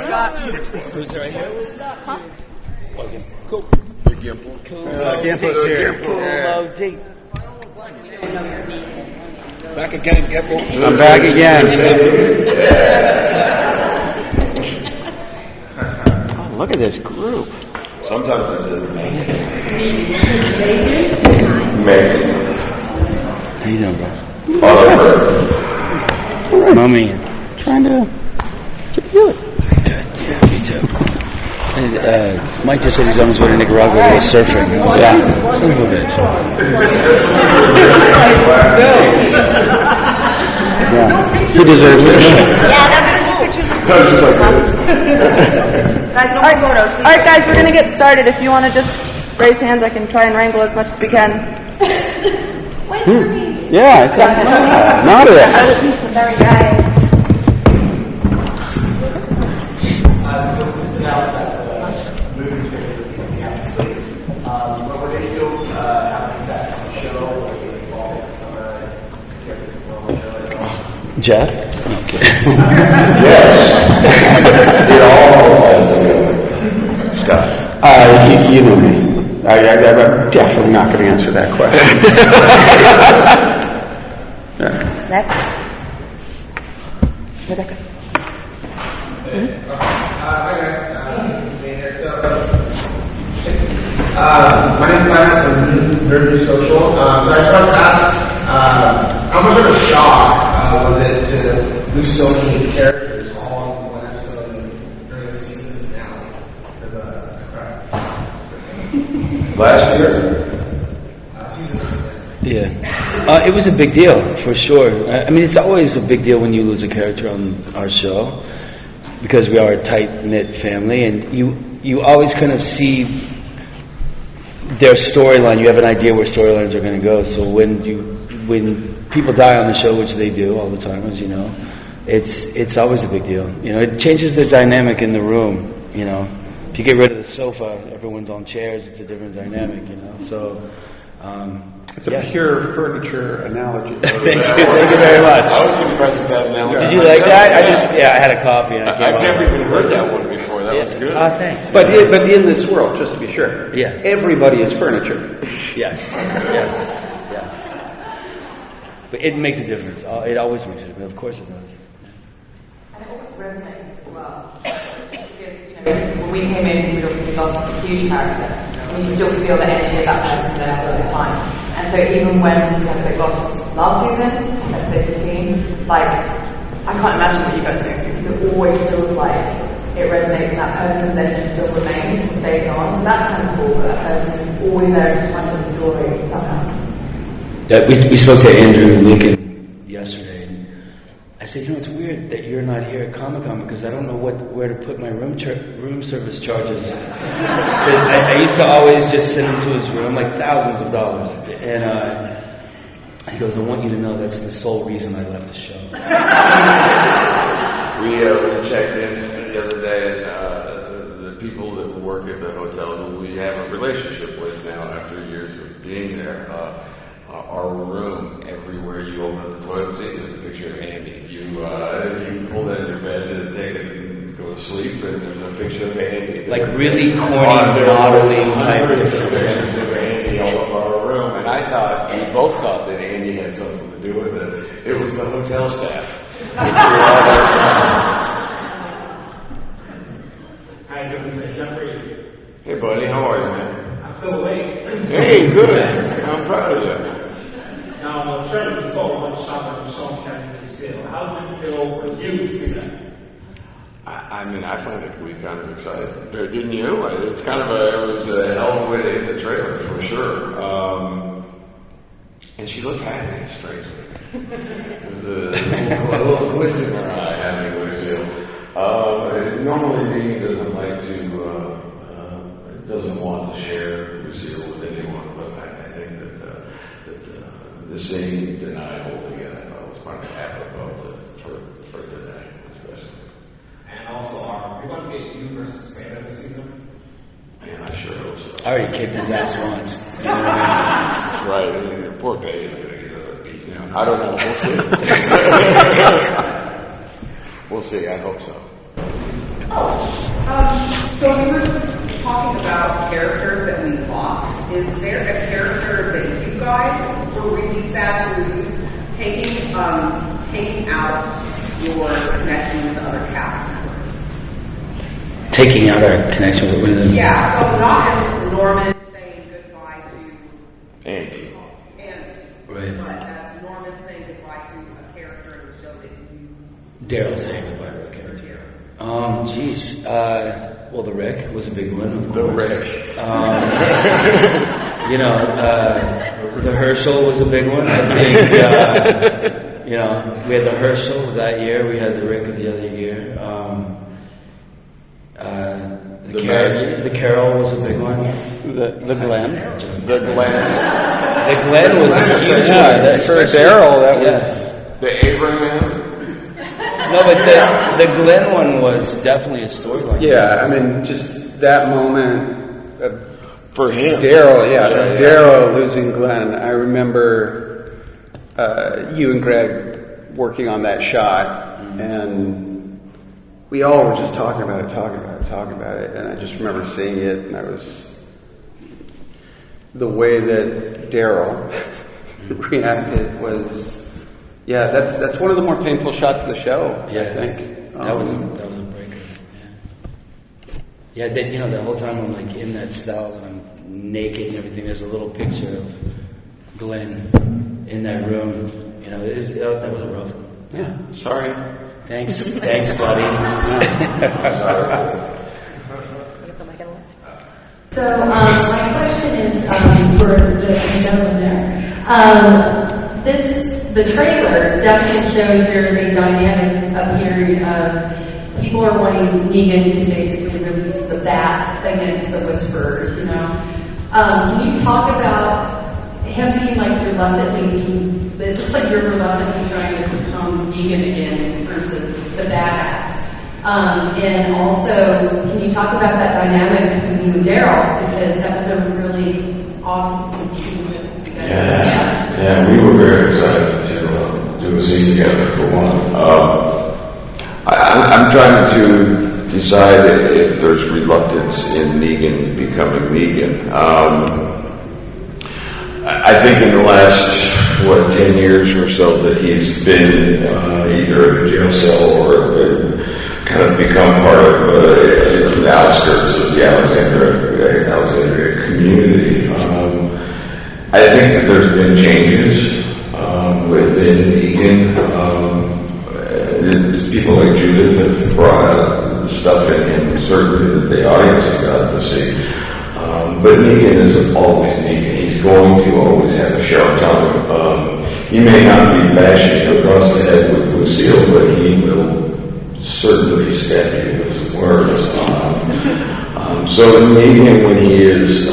Scott. Who's right here? Huh? Okay. Cool. Gimple. Cool. Gimple's here. Cool. Low D. Back again, Gimple. I'm back again. Oh, look at this group. Sometimes it says man. How you doing, bro? My man. Trying to do it. Good. Yeah, me too. Mike just said he's on his way to Nicaragua to go surfing. Yeah. Son of a bitch. Yeah. He deserves it. Yeah, that's cool. Just like this. Guys, no more photos. All right, guys, we're gonna get started. If you want to just raise hands, I can try and wrangle as much as we can. Wait for me. Yeah, not it. Sorry, guys. So just announced that the movie is going to be released next week. But would they still have that on the show? Or would they involve it Jeff? Okay. Yes. It all has to go. Scott. You know me. I'm definitely not going to answer that question. Next. Rebecca. Hi guys, being here. So, my name is Clement from Andrews Social. So I just wanted to ask, how much of a shock was it to lose so many characters all in one episode during a season finale? Because I cried. Last year? Yeah. It was a big deal, for sure. I mean, it's always a big deal when you lose a character on our show, because we are a tight-knit family, and you always kind of see their storyline. You have an idea where storylines are going to go. So when people die on the show, which they do all the time, as you know, it's always a big deal. You know, it changes the dynamic in the room. You know, if you get rid of the sofa, everyone's on chairs. It's a different dynamic. You know, so. It's a pure furniture analogy. Thank you very much. I was impressed with that analogy. Did you like that? I had a coffee. And I've never even heard that one before. That was good. Thanks. But in this world, just to be sure, Yeah. everybody is furniture. Yes. But it makes a difference. It always makes a difference. Of course it does. And it always resonates as well. Because, when we came in, we obviously lost a huge character, and you still feel the energy of that person there all the time. And so even when we had a big loss last season, episode 15, I can't imagine what you guys do, because it always feels like it resonates with that person, then it still remains and stays on. So that's kind of cool, that that person is always there just trying to tell the story somehow. Yeah, we spoke to Andrew Lincoln yesterday, and I said, it's weird that you're not here at Comic-Con, because I don't know where to put my room service charges. I used to always just send him to his room, like thousands of dollars. And he goes, I want you to know that's the sole reason I left the show. We checked in the other day, and the people that work at the hotel who we have a relationship with now after years of being there, our room, everywhere you open up the toilet seat, there's a picture of Andy. You pull that in your bed and take it and go to sleep, and there's a picture of Andy. Like really corny modeling type of pictures of Andy all over our room, and we both thought that Andy had something to do with it. It was the hotel staff. How you doing today, Jeffrey? Hey buddy, how are you, man? I'm still awake. Hey, good. I'm proud of you. Now, the trailer was so much shot of Sean Carrington's seal. How did it feel for you to see that? I find it to be kind of exciting. Didn't you? It's kind of it was a hell of a way to hit the trailer, for sure. And she looked happy, strangely. There was a little glint in her eye having Lucille. Normally, Dean doesn't like to, doesn't want to share Lucille with anyone, but I think that the scene Danai holding it, I thought was kind of apropos for today, especially. And also, are we going to get you versus Spade this season? Man, I sure hope so. I already kicked his ass once. That's right. Poor Bay is going to get beat down. I don't know. We'll see. We'll see. I hope so. So we were just talking about characters that we lost. Is there a character that you guys were really sad to lose, taking out your connection with the other cast members? Taking out our connection with one of them. Yeah, so not as Norman saying goodbye to Andy. Right. But as Norman saying goodbye to a character in the show that you... Daryl saying goodbye to a character. Geez. Well, the Rick was a big one, of course. The Rick. The Herschel was a big one. I think, we had the Herschel of that year. We had the Rick of the other year. The Carol was a big one. The Glen. The Glen. The Glen was a huge one. For Daryl, that was... The Abraham. No, but the Glenn one was definitely a storyline. Yeah, I mean, just that moment for him. Daryl, Daryl losing Glenn. I remember you and Greg working on that shot, and we all were just talking about it, and I just remember seeing it, and I was... The way that Daryl reacted was... Yeah, that's one of the more painful shots of the show. Yeah, I think that was a breaker. Yeah, the whole time I'm like in that cell and I'm naked and everything. There's a little picture of Glenn in that room. That was a rough one. Yeah, sorry. Thanks, buddy. So my question is for the gentleman there. The trailer definitely shows there is a dynamic, a period of people are wanting Negan to basically release the bat against the Whisperers, Can you talk about him being it looks like you're reluctantly trying to become Negan again in terms of the badass. And also, can you talk about that dynamic between you and Daryl? Because that was a really awesome scene. Yeah, we were very excited to do a scene together for one. I'm trying to decide if there's reluctance in Negan becoming Negan. I think in the last, 10 years or so that he's been either in a jail cell or kind of become part of the outskirts of the Alexandria community. I think that there's been changes within Negan. People like Judith have brought out stuff in him, certainly that the audience has gotten to see. But Negan is always Negan. He's going to always have a sharp tongue. He may not be bashing across the head with Lucille, but he will certainly stab you with some words. So Negan, when he is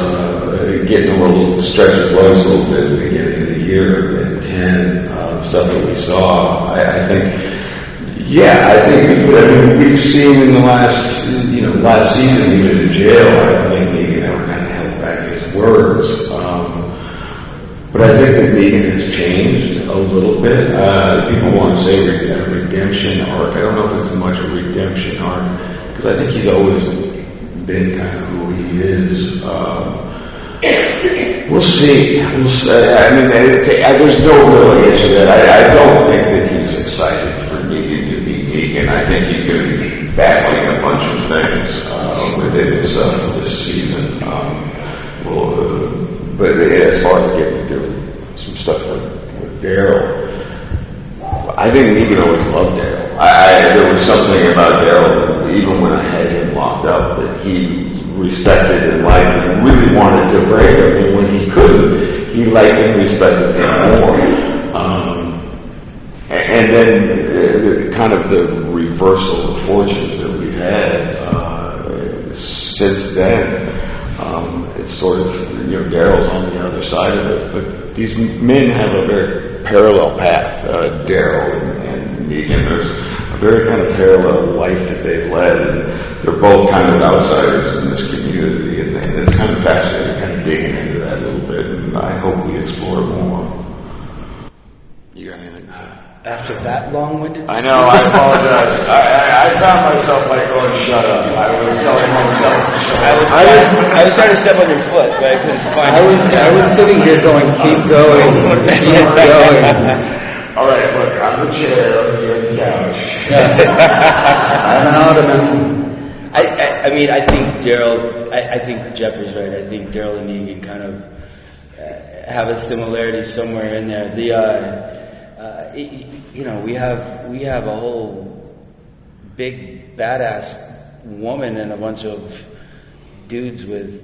getting a little, stretch his legs a little bit at the beginning of the year in 10, stuff that we saw, I think we've seen in the last season, even in jail, I think Negan never kind of held back his words. But I think that Negan has changed a little bit. People want to say a redemption arc. I don't know if it's much a redemption arc, because I think he's always been kind of who he is. We'll see. I mean, there's no real answer to that. I don't think that he's excited for Negan to be Negan. I think he's going to be battling a bunch of things within himself this season. But as far as getting to do some stuff with Daryl, I think Negan always loved Daryl. There was something about Daryl, even when I had him locked up, that he respected and liked and really wanted to break him. And when he couldn't, he liked and respected him more. And then kind of the reversal of fortunes that we've had since then. It's sort of, Daryl's on the other side of it. But these men have a very parallel path, Daryl and Negan. There's a very kind of parallel life that they've led, and they're both kind of outsiders in this community, and it's kind of fascinating kind of digging into that a little bit, and I hope we explore more. You got anything to say? after that long-winded. I know, I apologize. I found myself like going, shut up. I was telling myself to shut up. I was trying to step on your foot, but I couldn't find it. I was sitting here going, keep going, keep going. All right, look, I'm the chair, you're the couch. I'm an ottoman. I mean, I think Daryl. I think Jeffrey's right. I think Daryl and Negan kind of have a similarity somewhere in there. We have a whole big badass woman and a bunch of dudes with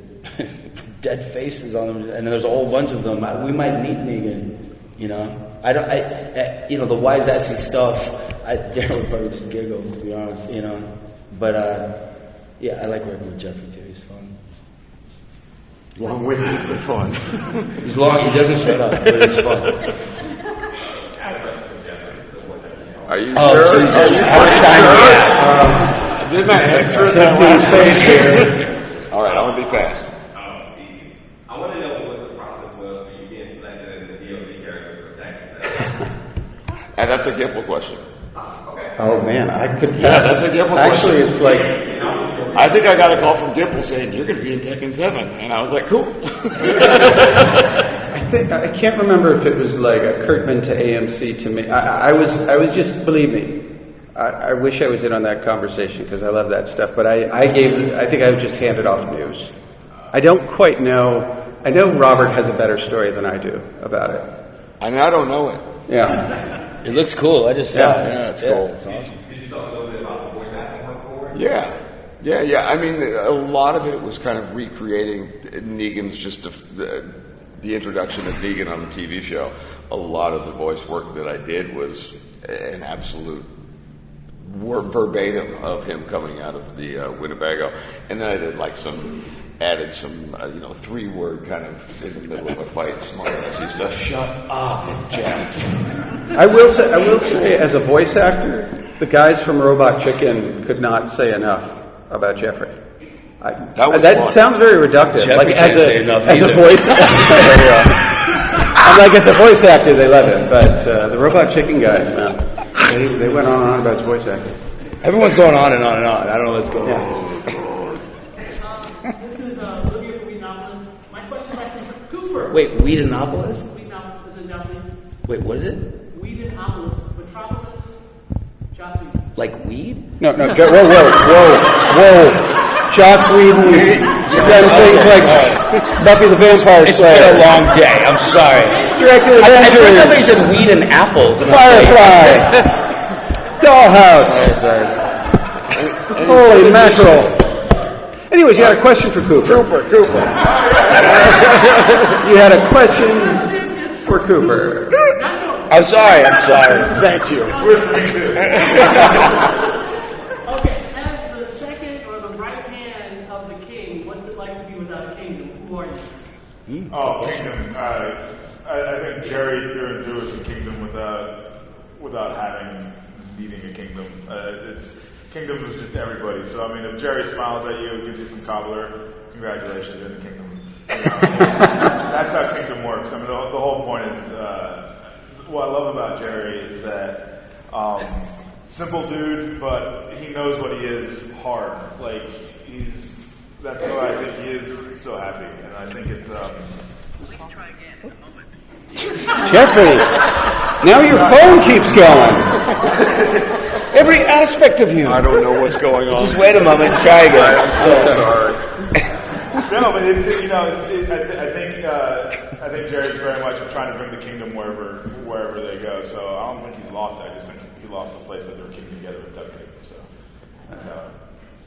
dead faces on them, and there's a whole bunch of them. We might need Negan. The wise-assy stuff. Daryl would probably just giggle, to be honest. But I like working with Jeffrey too. He's fun. Long-winded, but fun. He's long. He doesn't shut up, but it's fun. Are you Oh, sure? Jesus. Are you First time, sure? Didn't I answer that last question? All right, I'm gonna be fast. I want to know what the process was for you being selected as the DLC character for Texas. And that's a Gimple question. Oh man, I could. Yeah, that's a Gimple Actually, question. it's like I think I got a call from Gimple saying you're going to be in Tekken 7, and I was like, cool. I can't remember if it was like a Kirkman to AMC to me. I was just, believe me, I wish I was in on that conversation because I love that stuff. But I think I just handed off news. I don't quite know. I know Robert has a better story than I do about it. I mean, I don't know it. Yeah. It looks cool. I just saw it. Yeah, it's cool. It's awesome. Could you talk a little bit about the voice acting work forward? Yeah. I mean, a lot of it was kind of recreating Negan's the introduction of Negan on the TV show. A lot of the voice work that I did was an absolute verbatim of him coming out of the Winnebago, and then I did added some 3-word kind of in the middle of a fight, smart-assy stuff. Shut up, Jeff. I will say, as a voice actor, the guys from Robot Chicken could not say enough about Jeffrey. That sounds very reductive. Jeffrey can't say enough as either. a voice I'm like, as a voice actor, they love it. But the Robot Chicken guys, man, they went on and on about his voice acting. Everyone's going on and on and on. I don't know what's going on. This is Olivia from Wheatonopolis. My question is actually for Cooper. Wait, Wheatonopolis? Wheatonopolis is in Joplin. Wait, what is it? Wheatonopolis. Metropolis. Joplin. Like weed? No. Whoa. Joss Whedon done things like Buffy the Vampire It's Slayer. been a long day. I'm sorry. Directed I Avengers. thought you said weed and apples. And Firefly. Dollhouse. Holy mackerel. Anyways, you had a question for Cooper. Cooper. You had a question for Cooper. I'm sorry. Thank you. Okay, as the second or the right hand of the king, what's it like to be without a kingdom? Who are you? Oh, kingdom. I think Jerry through and through is a kingdom without needing a kingdom. Kingdom is just everybody. So, I mean, if Jerry smiles at you, gives you some cobbler, congratulations, you're in the kingdom. That's how kingdom works. I mean, the whole point is, what I love about Jerry is that simple dude, but he knows what he is hard. Like, that's why I think he is so happy. And I think it's, Jeffrey, now your phone keeps going. Every aspect of you. I don't know what's going on. Just wait a moment and try again. I'm so sorry. No, but I think Jerry's very much trying to bring the kingdom wherever they go. So I don't think he's lost it. I just think he lost the place that they were keeping together with Duck Tape. So that's how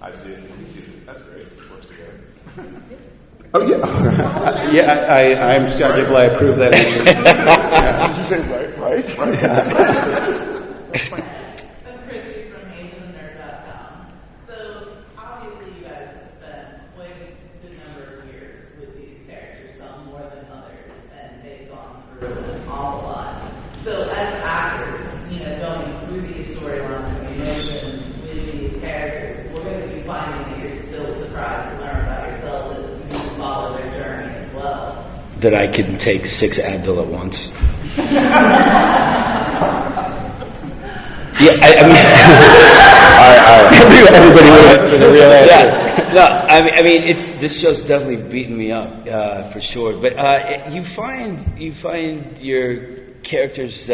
I see it. He sees it. That's great. It works together. Oh yeah, yeah. I'm Scott Gimple. I approve that answer. Did you say right? Chrissy from ageofnerd.com. So obviously you guys have spent quite a good number of years with these characters, some more than others, and they've gone through an awful lot. So as actors, going through these storylines and emotions with these characters, we're going to be finding that you're still surprised to learn about yourself as you follow their journey as well. That I can take 6 Advil at once. Yeah, I mean, everybody went for the real answer. Yeah. No, I mean, this show's definitely beaten me up for sure. But you find your characters'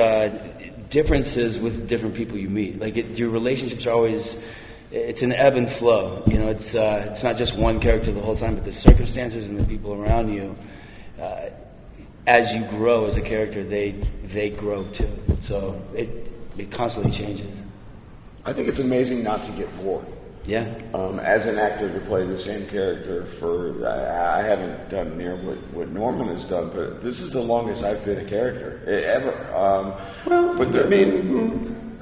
differences with different people you meet. Like your relationships are always. It's an ebb and flow. You know, it's not just one character the whole time, but the circumstances and the people around you. As you grow as a character, they grow too. So it constantly changes. I think it's amazing not to get bored. Yeah. As an actor to play the same character for, I haven't done near what Norman has done, but this is the longest I've been a character ever.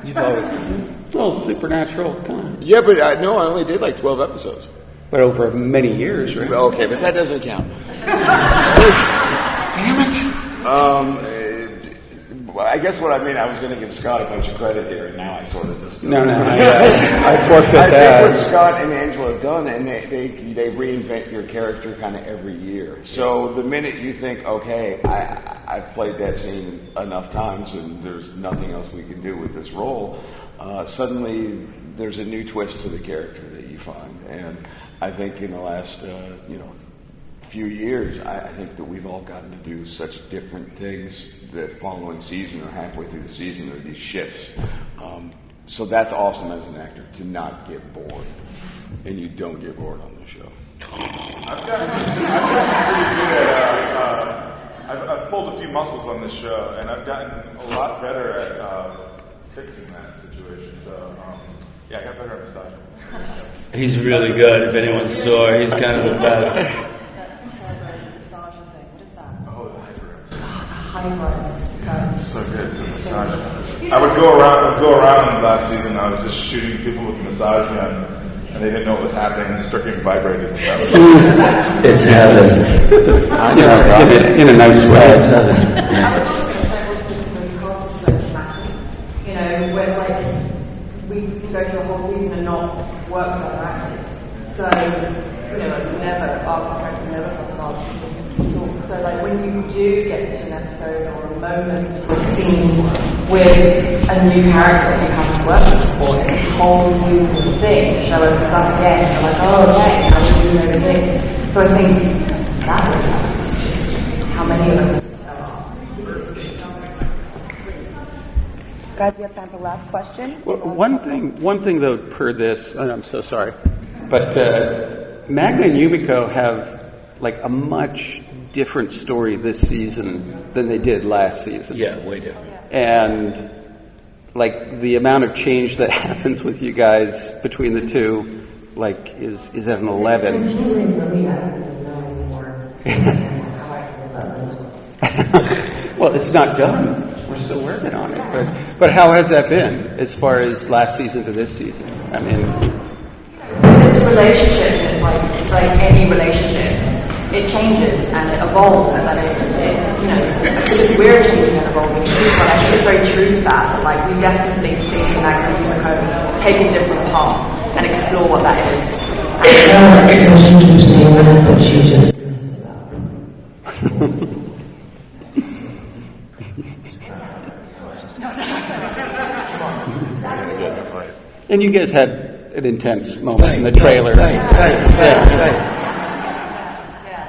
You've always a little supernatural kind of. Yeah, but no, I only did like 12 episodes. But over many years, right? Okay, but that doesn't count. Damn it. I guess what I mean, I was going to give Scott a bunch of credit here, and now I sort of just... No, I forfeit that. I think what Scott and Angela have done, and they reinvent your character kind of every year. So the minute you think, okay, I've played that scene enough times, and there's nothing else we can do with this role, suddenly there's a new twist to the character that you find. And I think in the last, few years, I think that we've all gotten to do such different things the following season or halfway through the season are these shifts. So that's awesome as an actor, to not get bored. And you don't get bored on the show. I've gotten pretty good at, I've pulled a few muscles on this show, and I've gotten a lot better at fixing that situation. So, I got better at massaging. He's really good. If anyone's sore, he's kind of the best. So good, it's a massage. I would go around last season. I was just shooting people with a massage gun, and they didn't know what was happening, and they started getting vibrated. It's heaven. In a nice way. It's heaven. You know, where we go through a whole season and not work with other actors. So, never cross paths. So when you do get to an episode or a moment or a scene with a new character that you haven't worked with before, it's a whole new thing. The show opens up again, and you're like, oh, okay, now we're doing everything. So I think that was just how many of us are. Guys, we have time for the last question. Well, one thing though, per this, and I'm so sorry, but Magna and Yumiko have like a much different story this season than they did last season. Yeah, way different. And like the amount of change that happens with you guys between the two, like is at an 11. It's confusing for me. I don't even know anymore how I feel about this one. Well, it's not done. We're still working on it. But how has that been as far as last season to this season? I mean, this relationship is like any relationship. It changes and it evolves, and we're changing and evolving too. But I think it's very true to that like we definitely see Magna and Yumiko take a different path and explore what that is. So she keeps saying that, but she just messes up. And you guys had an intense moment in the trailer.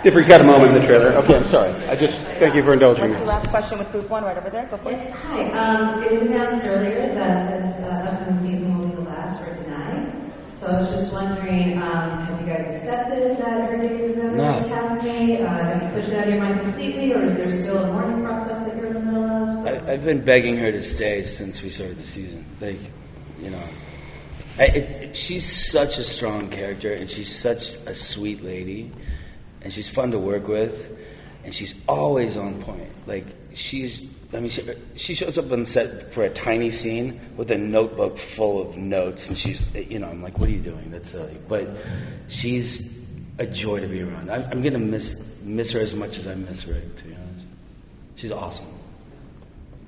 Different kind of moment in the trailer. Okay, I'm sorry. Thank you for indulging me. What's the last question with group one right over there? Go for it. Hi. It was announced earlier that this upcoming season will be the last for Danai. So I was just wondering, have you guys accepted that her days of the castmate? Have you pushed it out of your mind completely, or is there still a mourning process that you're in the middle of? So I've been begging her to stay since we started the season. She's such a strong character, and she's such a sweet lady, and she's fun to work with, and she's always on point. She shows up on set for a tiny scene with a notebook full of notes, and she's, I'm like, what are you doing? That's silly. But she's a joy to be around. I'm going to miss her as much as I miss Rick, to be honest. She's awesome.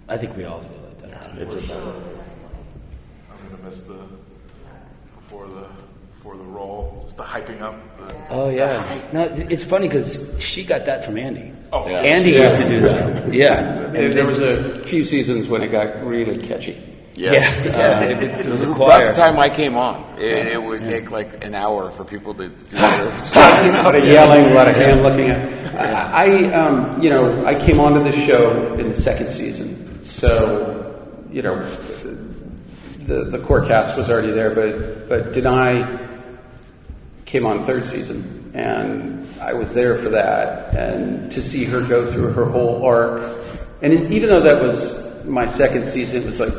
I think we all feel like that. I'm going to miss before the role, just the hyping up. Oh yeah. No, it's funny because she got that from Andy. Oh, yeah. Andy used to do that. Yeah. There was a few seasons when it got really catchy. Yes. It was a About choir. the time I came on, it would take like an hour for people to do their A lot of yelling, a lot of hand looking at. I came onto this show in the second season, so the core cast was already there, but Danai came on third season, and I was there for that, and to see her go through her whole arc, and even though that was my second season, it was like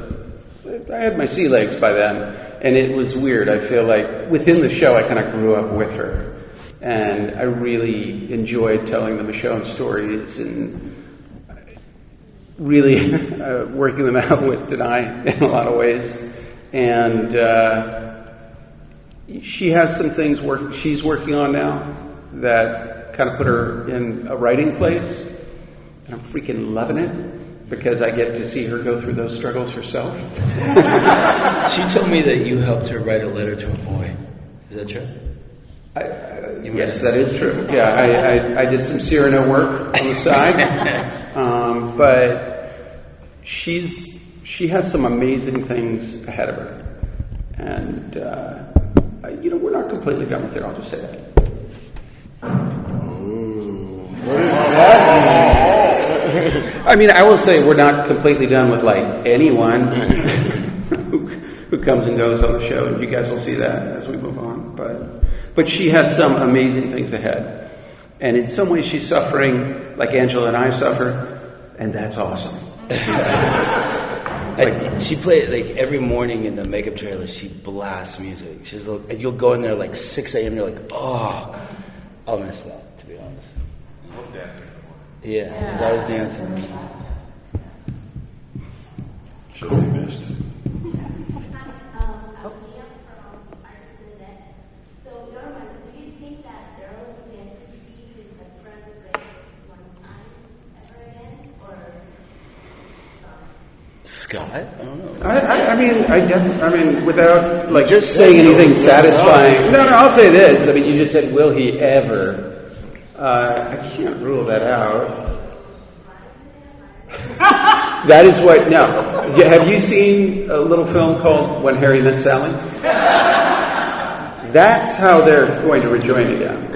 I had my sea legs by then, and it was weird. I feel like within the show, I kind of grew up with her, and I really enjoyed telling the Michonne stories and really working them out with Danai in a lot of ways. And she has some things she's working on now that kind of put her in a writing place, and I'm freaking loving it because I get to see her go through those struggles herself. She told me that you helped her write a letter to a boy. Is that true? Yes, that is true. Yeah, I did some Cyrano work on the side, but she has some amazing things ahead of her, and we're not completely done with her. I'll just say that. What is that? I mean, I will say we're not completely done with anyone who comes and goes on the show, and you guys will see that as we move on. But she has some amazing things ahead, and in some ways she's suffering like Angela and I suffer, and that's awesome. She played every morning in the makeup trailer. She blasts music. And you'll go in there 6 a.m. and you're like, oh, I'll miss that, to be honest. I love dancing. Yeah, she's always dancing. She'll be missed. So, Norman, do you think that Daryl will get to see his best friend Ray one time ever again, or Scott? I don't know. I mean, without just saying anything satisfying. No, I'll say this. I mean, you just said, will he ever? I can't rule that out. That is what. No. Have you seen a little film called When Harry Met Sally? That's how they're going to rejoin again.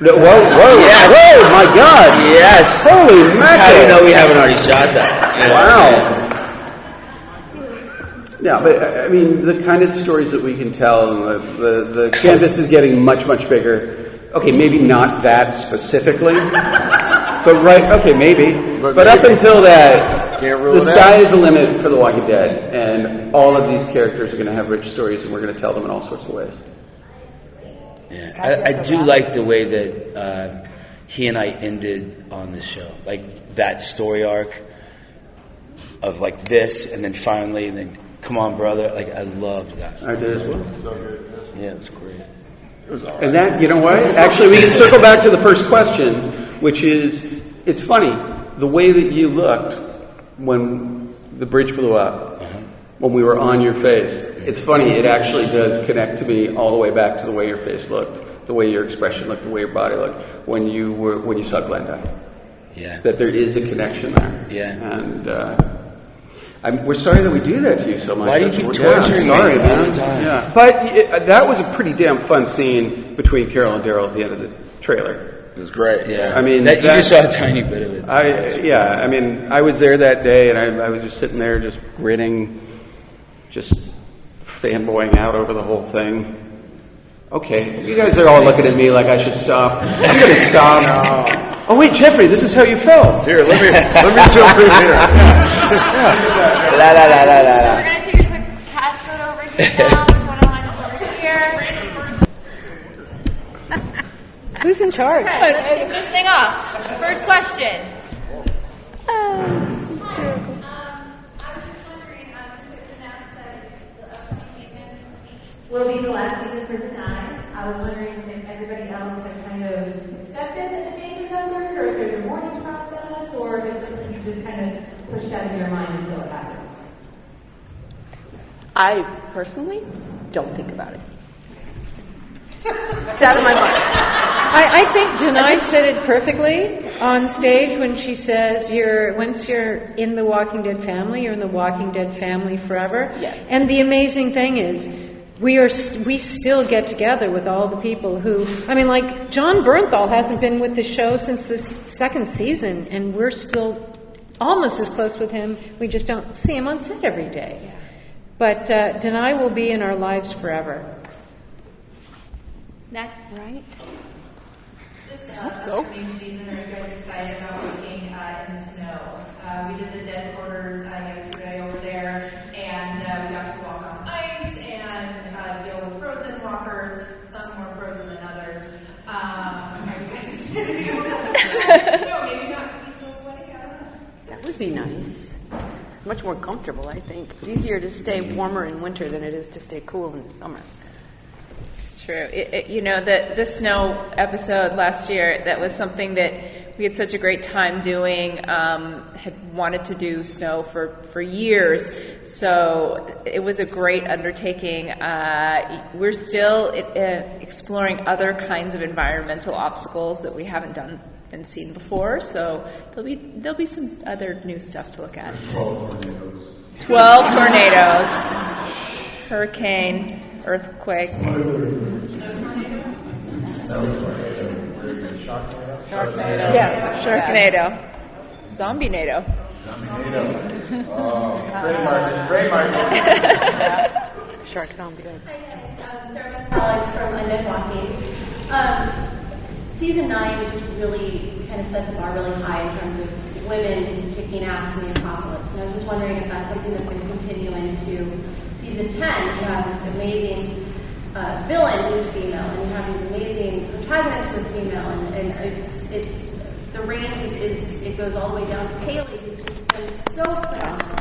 Whoa, yes. Whoa, my God. Yes. Holy mackerel. How do you know we haven't already shot that? Wow. Yeah, but I mean, the kind of stories that we can tell, and the canvas is getting much, much bigger. Okay, maybe not that specifically, but maybe. But up until that, the sky is the limit for The Walking Dead, and all of these characters are going to have rich stories, and we're going to tell them in all sorts of ways. Yeah, I do like the way that he and I ended on this show, like that story arc of this, and then finally, and then come on, brother. I loved that. I did as well. So good. Yeah, it's great. It was all right. And that, you know what? Actually, we can circle back to the first question, which is, it's funny, the way that you looked when the bridge blew up, when we were on your face. It's funny, it actually does connect to me all the way back to the way your face looked, the way your expression looked, the way your body looked when you saw Glenn die. Yeah. That there is a connection there. Yeah. And we're sorry that we do that to you so much. Why do you keep torturing me sorry, all man. the time? Yeah. But that was a pretty damn fun scene between Carol and Daryl at the end of the trailer. It was great. Yeah. I mean, you just saw a tiny bit of it. I mean, I was there that day, and I was just sitting there, just grinning, just fanboying out over the whole thing. Okay, you guys are all looking at me like I should stop. I'm going to stop. No. Oh wait, Jeffrey, this is how you felt. Here, let me jump in here. La la la la la. We're going to take a quick pass photo over here now. Put on over here. Who's in charge? Okay, let's kick this thing off. First question. Oh, hysterical. I was just wondering, since it's announced that it's the upcoming season, Will be the last season for Danai. I was wondering if everybody else had kind of accepted that the days are numbered, or if there's a mourning process, or if it's something you just kind of pushed out of your mind until it happens. I personally don't think about it. It's out of my mind. I think Danai said it perfectly. on stage when she says once you're in the Walking Dead family, you're in the Walking Dead family forever. Yes. And the amazing thing is, we still get together with all the people who, I mean, like John Bernthal hasn't been with the show since the second season, and we're still almost as close with him. We just don't see him on set every day. But Danai will be in our lives forever. Next, right? I hope so. Season, are you guys excited about working in the snow? We did the dead quarters yesterday over there, and we got to walk on ice and deal with frozen walkers. Some more frozen than others. Are you guys excited about snow? Maybe not be so sweaty. I don't know. That would be nice. Much more comfortable, I think. It's easier to stay warmer in winter than it is to stay cool in the summer. True. The snow episode last year, that was something that we had such a great time doing, had wanted to do snow for years. So it was a great undertaking. We're still exploring other kinds of environmental obstacles that we haven't done and seen before. So there'll be some other new stuff to look at. 12 tornadoes. Hurricane. Earthquake. Sharknado. Yeah, Sharknado. Zombie-nado. Trademark. Shark zombie. Sarah Collins from London Walking. Season 9 just really kind of set the bar really high in terms of women kicking ass in the apocalypse. And I was just wondering if that's something that's going to continue into Season 10. You have this amazing villain who's female, and you have these amazing protagonists who are female, and it's the range is it goes all the way down to Cailey, who's just been so phenomenal.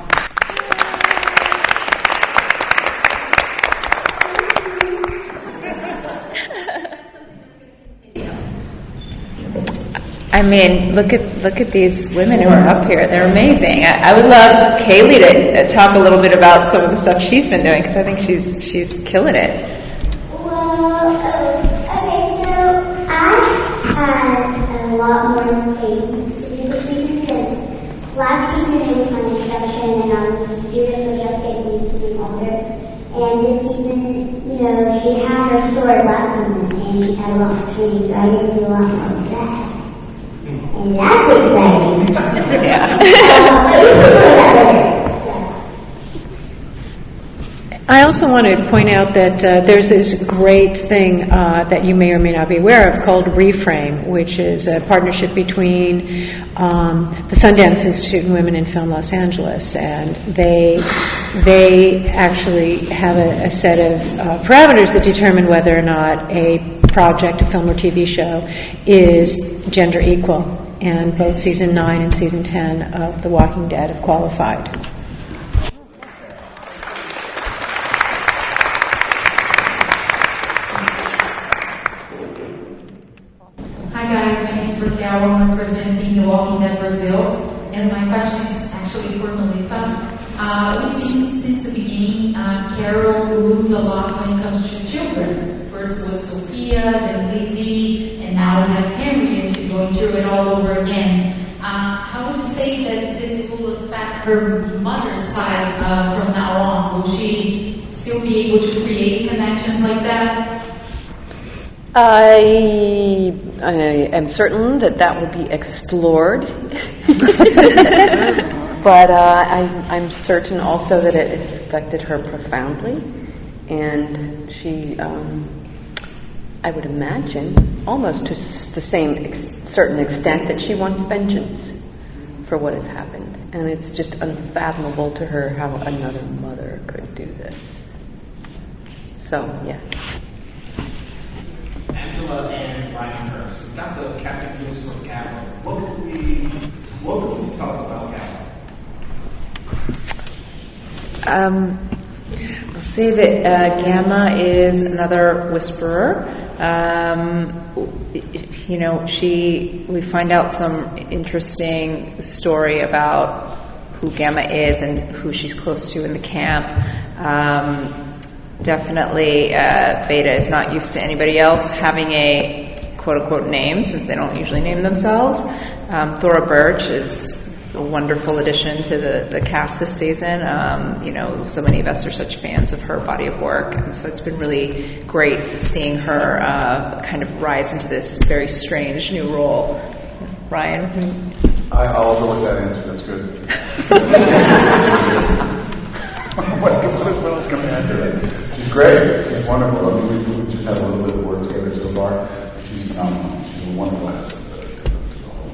I mean, look at these women who are up here. They're amazing. I would love Cailey to talk a little bit about some of the stuff she's been doing, because I think she's killing it. Well, okay, so I've had a lot more things to do this season since last season it was my introduction, and Judith was just getting used to being older. And this season, she had her sword last season, and she's had a lot more training, so I get to do a lot more of that. And that's exciting. Yeah. But you should know that later. I also want to point out that there's this great thing that you may or may not be aware of called Reframe, which is a partnership between the Sundance Institute and Women in Film Los Angeles, and they actually have a set of parameters that determine whether or not a project, a film or TV show, is gender equal, and both season 9 and season 10 of The Walking Dead have qualified. Hi guys, my name is Raquel. I'm representing The Walking Dead Brazil, and my question is actually for Melissa. We've seen since the beginning Carol lose a lot when it comes to children. First was Sophia, then Lizzie, and now we have Henry, and she's going through it all over again. How would you say that this will affect her mother's side from now on? Will she still be able to create connections like that? I am certain that will be explored, but I'm certain also that it has affected her profoundly, and she, I would imagine, almost to the same certain extent, that she wants vengeance for what has happened, and it's just unfathomable to her how another mother could do this. So, yeah. Angela and Ryan Hurst. We got the casting news for Gamma. What could you tell us about Gamma? I'll say that Gamma is another whisperer. We find out some interesting story about who Gamma is and who she's close to in the camp. Definitely, Beta is not used to anybody else having a quote-unquote name, since they don't usually name themselves. Thora Birch is a wonderful addition to the cast this season. So many of us are such fans of her body of work, and so it's been really great seeing her kind of rise into this very strange new role. Ryan? I'll go with that answer. That's good. What else can I add to that? She's great. She's wonderful. I mean, we just had a little bit of work together so far. She's phenomenal. She's a wonderful asset to the whole.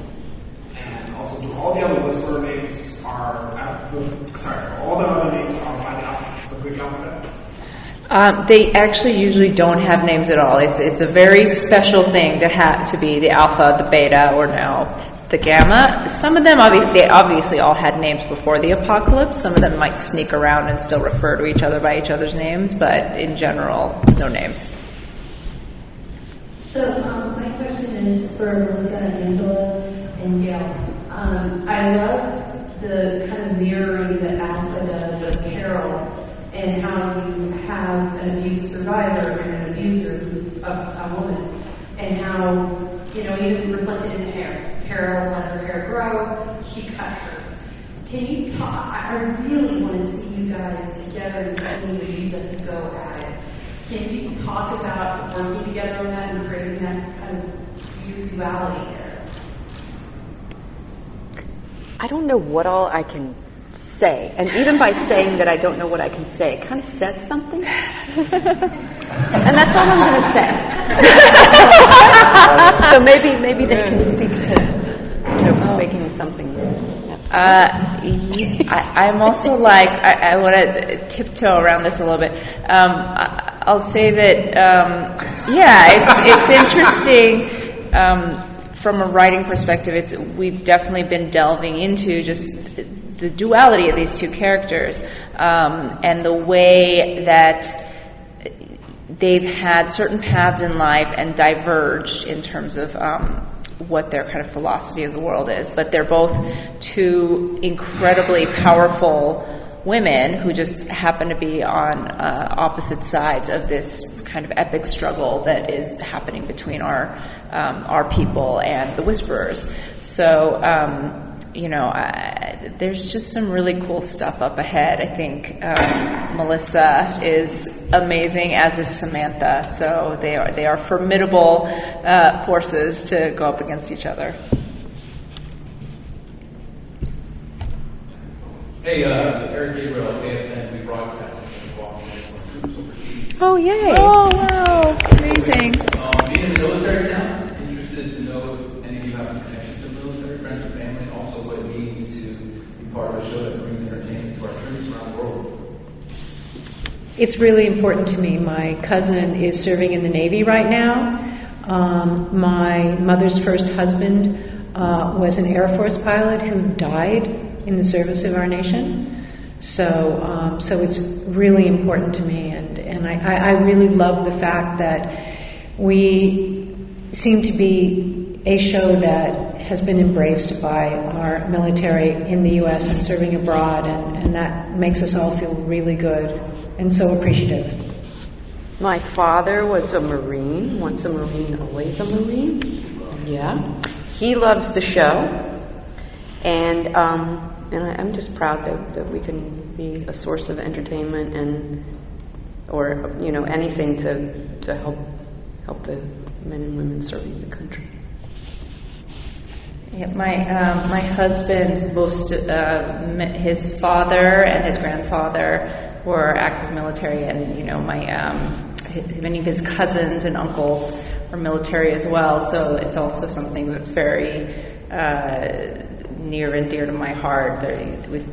And also, do all the other Whisperer names all the other names are by the Greek alphabet? They actually usually don't have names at all. It's a very special thing to be the alpha, the beta, or now the gamma. Some of them they obviously all had names before the apocalypse. Some of them might sneak around and still refer to each other by each other's names, but in general, no names. So my question is for Melissa and Angela and Gail. I loved the kind of mirroring that Alpha does of Carol, and how you have an abuse survivor and an abuser who's a woman, and how, even reflected in the hair. Carol let her hair grow, she cut hers. Can you talk? I really want to see you guys together and see you just go at it. Can you talk about working together on that and creating that kind of duality there? I don't know what all I can say. And even by saying that I don't know what I can say, it kind of says something. And that's all I'm going to say. So maybe they can speak to making something. I'm also I want to tiptoe around this a little bit. I'll say that, it's interesting from a writing perspective. We've definitely been delving into just the duality of these two characters, and the way that they've had certain paths in life and diverged in terms of what their kind of philosophy of the world is. But they're both two incredibly powerful women who just happen to be on opposite sides of this kind of epic struggle that is happening between our people and the Whisperers. So, there's just some really cool stuff up ahead. I think Melissa is amazing, as is Samantha. So they are formidable forces to go up against each other. Hey, Eric Gabriel, AFN, we broadcast walking with troops overseas. Oh, yay! Oh, wow, amazing. Being in the military town, interested to know if any of you have any connections to military, friends or family, and also what it means to be part of a show that brings entertainment to our troops around the world. It's really important to me. My cousin is serving in the Navy right now. My mother's first husband was an Air Force pilot who died in the service of our nation. So it's really important to me, and I really love the fact that we seem to be a show that has been embraced by our military in the U.S. and serving abroad, and that makes us all feel really good and so appreciative. My father was a Marine, once a Marine, always a Marine. Yeah. He loves the show, and I'm just proud that we can be a source of entertainment or anything to help the men and women serving the country. Yeah, my husband's his father and his grandfather were active military, and many of his cousins and uncles are military as well. So it's also something that's very near and dear to my heart. We've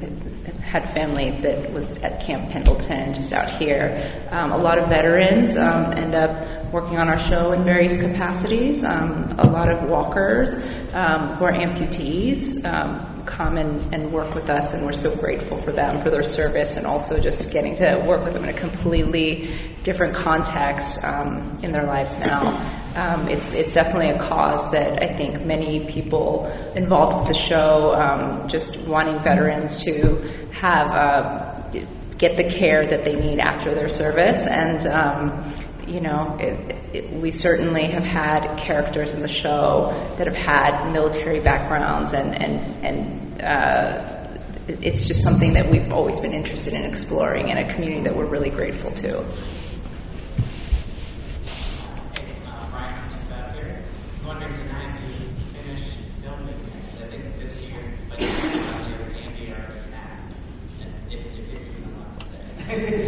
had family that was at Camp Pendleton, just out here. A lot of veterans end up working on our show in various capacities. A lot of walkers who are amputees come and work with us, and we're so grateful for them, for their service, and also just getting to work with them in a completely different context in their lives now. It's definitely a cause that I think many people involved with the show, just wanting veterans to have get the care that they need after their service, and we certainly have had characters in the show that have had military backgrounds, and it's just something that we've always been interested in exploring, and a community that we're really grateful to. Wondering tonight if you finished filming it, because I think this year, like last year, Andy already had, and if you don't know what to say. If you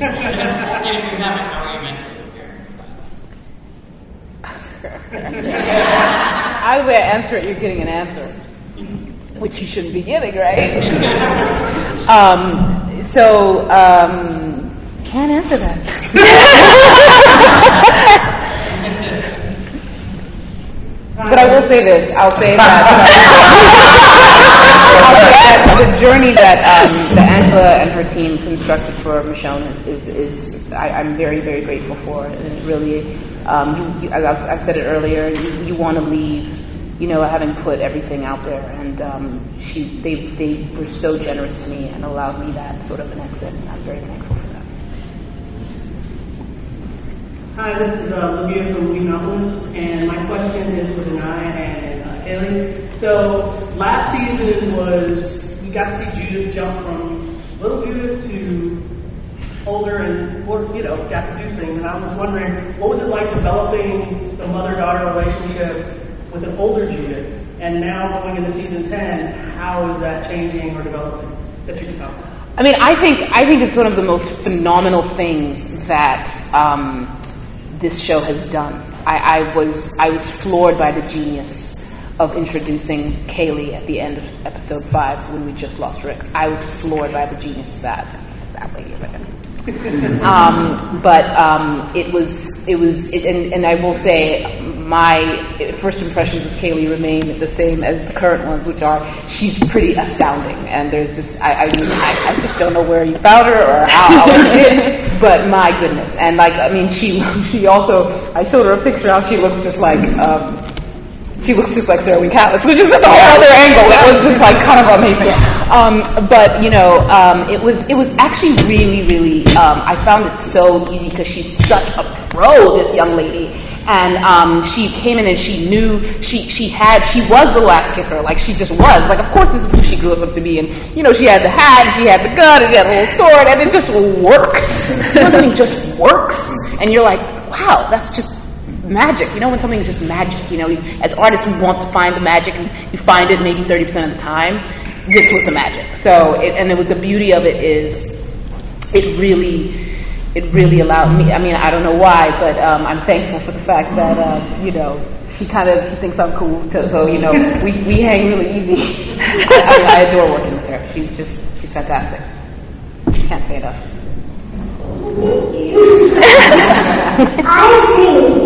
haven't, how are you mentally preparing? Either way I answer it, you're getting an answer, which you shouldn't be getting, right? Can't answer that. But I will say this. I'll say that the journey that Angela and her team constructed for Michonne is I'm very, very grateful for. And it really, as I said it earlier, you want to leave, having put everything out there. And they were so generous to me and allowed me that sort of an exit. And I'm very thankful for that. Hi, this is Olivia from Indianapolis, and my question is for Danai and Cailey. So last season we got to see Judith jump from little Judith to older and got to do things. And I was wondering, what was it like developing the mother-daughter relationship with an older Judith? And now going into season 10, how is that changing or developing? If you can talk about. I mean, I think it's one of the most phenomenal things that this show has done. I was floored by the genius of introducing Cailey at the end of episode 5 when we just lost Rick. I was floored by the genius of that lady. And I will say my first impressions of Cailey remain the same as the current ones, which are she's pretty astounding, and there's just I just don't know where you found her or how it did, but my goodness. And she also, I showed her a picture how she looks just like Sarah Wing Callis, which is just a whole other angle. It was just kind of amazing. It was actually really, really, I found it so easy because she's such a pro, this young lady. And she came in and she knew she was the last kicker, she just was. Of course this is who she grew up to be. And, she had the hat, she had the gun, and she had a little sword, and it just worked. Something just works. And you're like, wow, that's just magic. When something is just magic, as artists we want to find the magic, and you find it maybe 30% of the time. This was the magic. The beauty of it is it really allowed me, I don't know why, but I'm thankful for the fact that, she thinks I'm cool, so we hang really easy. I adore working with her. She's fantastic. Can't say enough. I agree.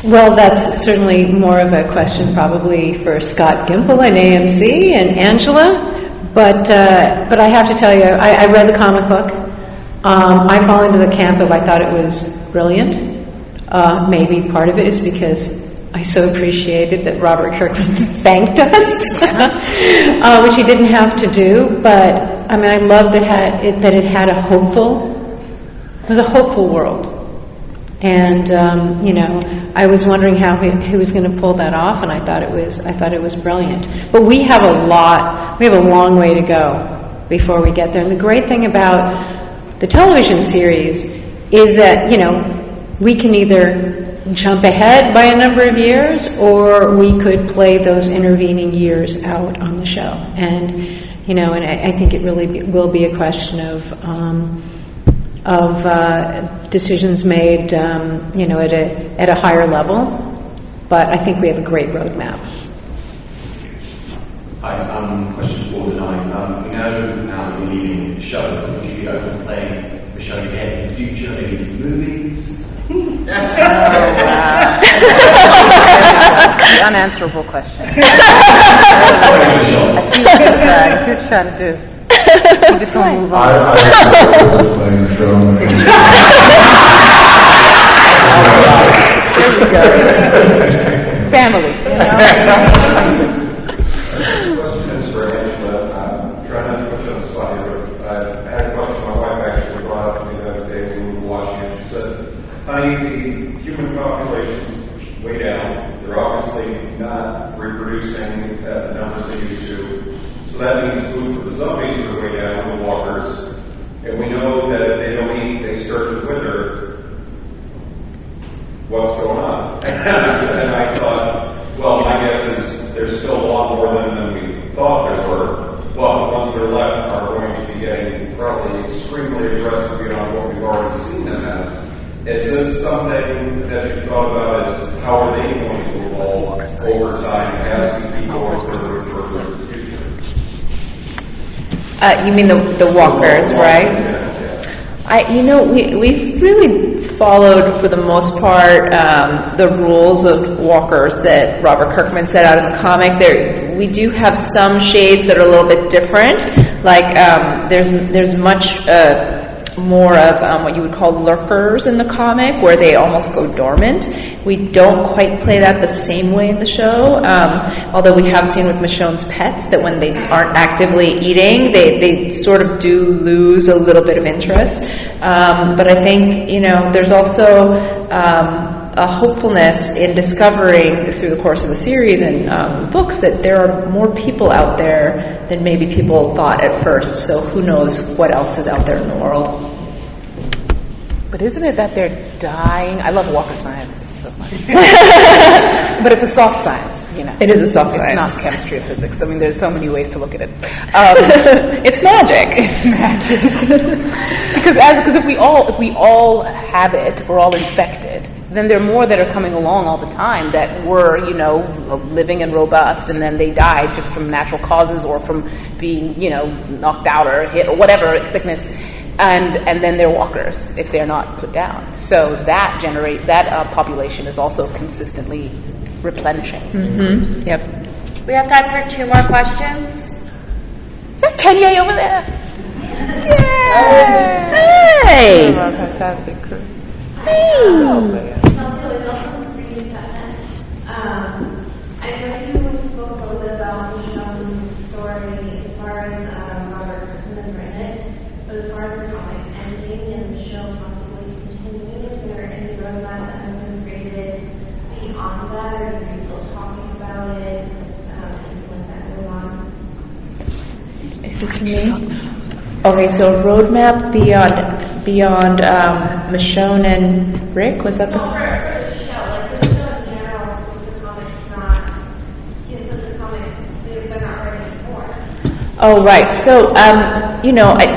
Well, that's certainly more of a question probably for Scott Gimple and AMC and Angela, but I have to tell you, I read the comic book. I fall into the camp of I thought it was brilliant. Maybe part of it is because I so appreciated that Robert Kirkman thanked us, which he didn't have to do. But I love that it had a hopeful. It was a hopeful world. And I was wondering how he was going to pull that off, and I thought it was brilliant. But we have a long way to go before we get there. And the great thing about the television series is that we can either jump ahead by a number of years, or we could play those intervening years out on the show. And I think it really will be a question of decisions made, at a higher level. But I think we have a great roadmap. Hi, question for Danai. We know now that we're leaving the show, would you be open to playing the show again in the future, maybe some movies? The unanswerable question. I see what you're trying to do. We're just going to move on. I playing the show. There you go. Family. This question is for Angela. I'm trying not to put you on the spot here, but I had a question my wife actually brought up to me the other day when we were watching it. She said, honey, the human population's way down. They're obviously not reproducing at the numbers they used to. So that means food for the zombies are way down, the walkers. And we know that if they don't eat, they start to wither. What's going on? And I thought, well, my guess is there's still a lot more than we thought there were. But the ones that are left are going to be getting probably extremely aggressive beyond what we've already seen them as. Is this something that you thought about as how are they going to evolve over time as we keep going further and further into the future? You mean the walkers, right? We've really followed, for the most part, the rules of walkers that Robert Kirkman set out in the comic. We do have some shades that are a little bit different. Like there's much more of what you would call lurkers in the comic, where they almost go dormant. We don't quite play that the same way in the show, although we have seen with Michonne's pets that when they aren't actively eating, they sort of do lose a little bit of interest. But I think, there's also a hopefulness in discovering through the course of the series and books that there are more people out there than maybe people thought at first. So who knows what else is out there in the world. But isn't it that they're dying? I love walker science. This is so funny. But it's a soft science, It is a soft science. It's not chemistry or physics. I mean, there's so many ways to look at it. It's magic. It's magic. Because if we all have it, if we're all infected, then there are more that are coming along all the time that were, living and robust, and then they died just from natural causes or from being, knocked out or hit or whatever, sickness. And then they're walkers if they're not put down. So that population is also consistently replenishing. Mm-hmm. Yep. We have time for 2 more questions. Is that Kenya over there? Yay! Hey! Fantastic crew. I know you spoke a little bit about Michonne's story as far as Robert Kirkman has written it, but as far as the comic ending and the show possibly continuing, is there any roadmap that has been created beyond that, or are you still talking about it? Anything like that going on? Is this for me? Okay, so roadmap beyond Michonne and Rick, was that the? For the show, like the show in general, since the comic's not, since the comic, they're not writing anymore. Oh, right. So,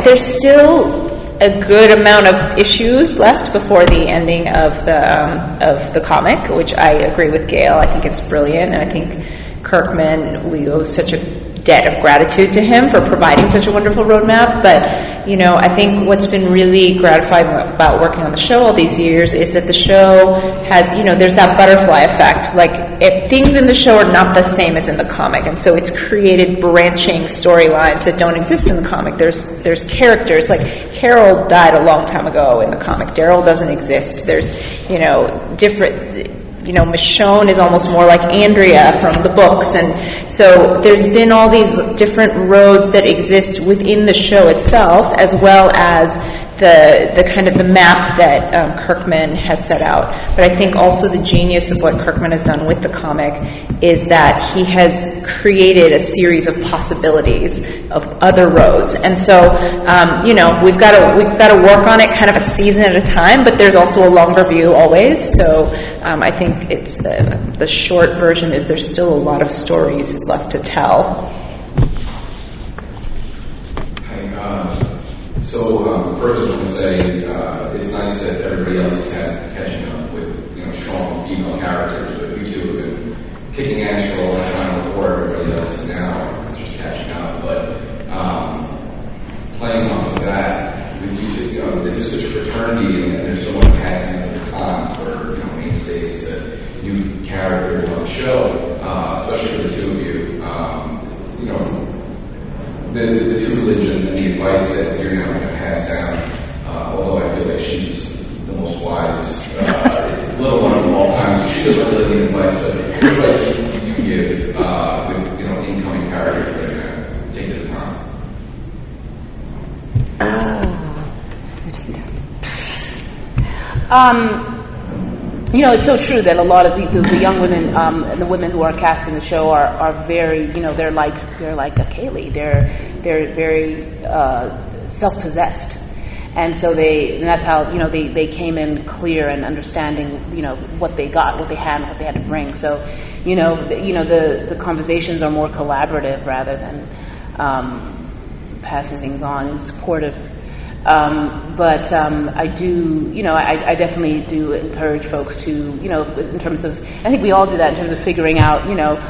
there's still a good amount of issues left before the ending of the comic, which I agree with Gail. I think it's brilliant, and I think Kirkman, we owe such a debt of gratitude to him for providing such a wonderful roadmap. But, I think what's been really gratifying about working on the show all these years is that the show has, there's that butterfly effect. Like, things in the show are not the same as in the comic, and so it's created branching storylines that don't exist in the comic. There's characters, like Carol died a long time ago in the comic. Daryl doesn't exist. There's, different... Michonne is almost more like Andrea from the books. And so there's been all these different roads that exist within the show itself, as well as the kind of the map that Kirkman has set out. But I think also the genius of what Kirkman has done with the comic is that he has created a series of possibilities of other roads. And so, we've got to work on it kind of a season at a time, but there's also a longer view always. So I think it's the short version is there's still a lot of stories left to tell. First I just want to say it's nice that everybody else is catching up with strong female characters, but you two have been kicking ass for a long time before everybody else, and now just catching up. But playing off of that, with you two, this is such a fraternity, and there's so much passing of the time for mainstays to new characters on the show, especially for the two of you. The true religion and the advice that you're now going to pass down, although I feel like she's the most wise little one of all time, so she doesn't really need advice, but what advice do you give with incoming characters that are going to take the time? It's so true that a lot of the young women and the women who are cast in the show are very, they're like a Cailey. They're very self-possessed, and so that's how they came in clear and understanding what they got, what they had, and what they had to bring. So the conversations are more collaborative rather than passing things on and supportive. But I do, I definitely do encourage folks to, in terms of, I think we all do that in terms of figuring out,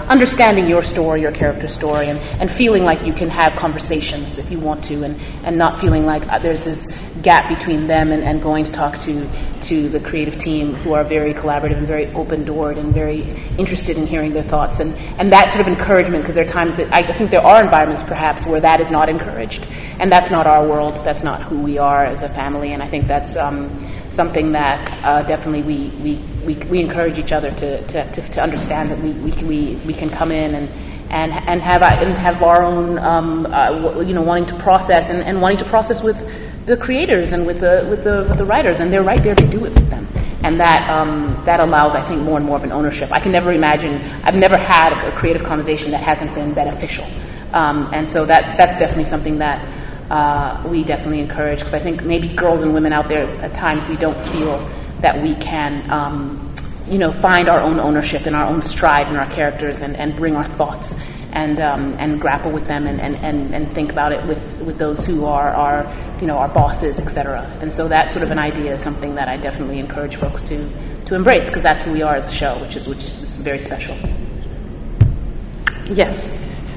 understanding your story, your character story, and feeling like you can have conversations if you want to, and not feeling like there's this gap between them and going to talk to the creative team, who are very collaborative and very open-doored and very interested in hearing their thoughts, and that sort of encouragement, because there are times that I think there are environments perhaps where that is not encouraged, and that's not our world, that's not who we are as a family, and I think that's something that definitely we encourage each other to understand that we can come in and have our own wanting to process and wanting to process with the creators and with the writers, and they're right there to do it with them, and that allows, I think, more and more of an ownership. I can never imagine. I've never had a creative conversation that hasn't been beneficial, and so that's definitely something that we definitely encourage, because I think maybe girls and women out there at times we don't feel that we can find our own ownership and our own stride in our characters and bring our thoughts and grapple with them and think about it with those who are our bosses, etc. And so that sort of an idea is something that I definitely encourage folks to embrace, because that's who we are as a show, which is very special. Yes.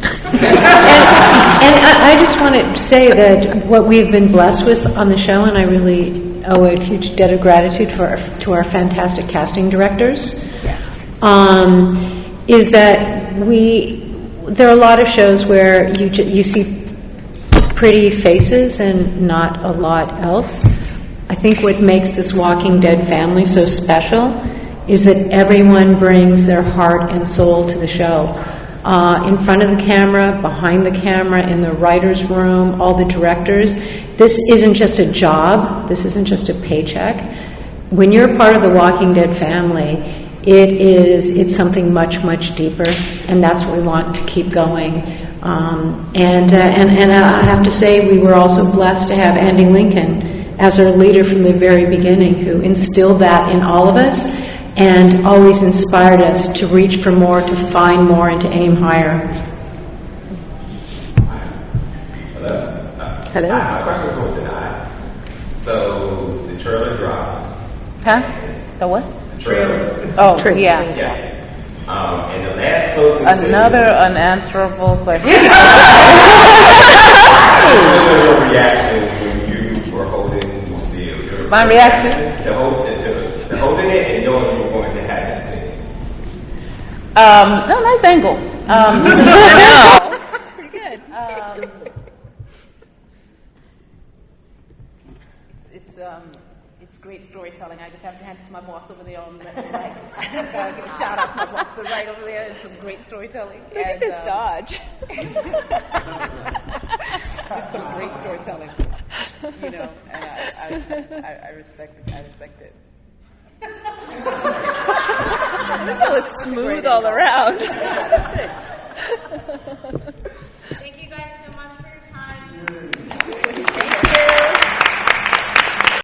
And I just want to say that what we've been blessed with on the show, and I really owe a huge debt of gratitude to our fantastic casting directors, is that there are a lot of shows where you see pretty faces and not a lot else. I think what makes this Walking Dead family so special is that everyone brings their heart and soul to the show. In front of the camera, behind the camera, in the writer's room, all the directors. This isn't just a job. This isn't just a paycheck. When you're part of the Walking Dead family, it's something much, much deeper, and that's what we want to keep going. And I have to say, we were also blessed to have Andy Lincoln as our leader from the very beginning, who instilled that in all of us, and always inspired us to reach for more, to find more, and to aim higher. Hello. My question is for Danai. So the trailer dropped. Huh? The what? The trailer. Oh, yeah. Yes. And the last closing another unanswerable question. What was your reaction when you were holding Lucille? My reaction? To holding it and knowing you were going to have that scene. No, nice angle. That's pretty good. It's great storytelling. I just have to hand it to my boss over there on the right. I've got to give a shout out to my boss to the right over there. It's some great storytelling. Look at this dodge. It's some great storytelling. And I respect it. I respect it. I think it was smooth all around.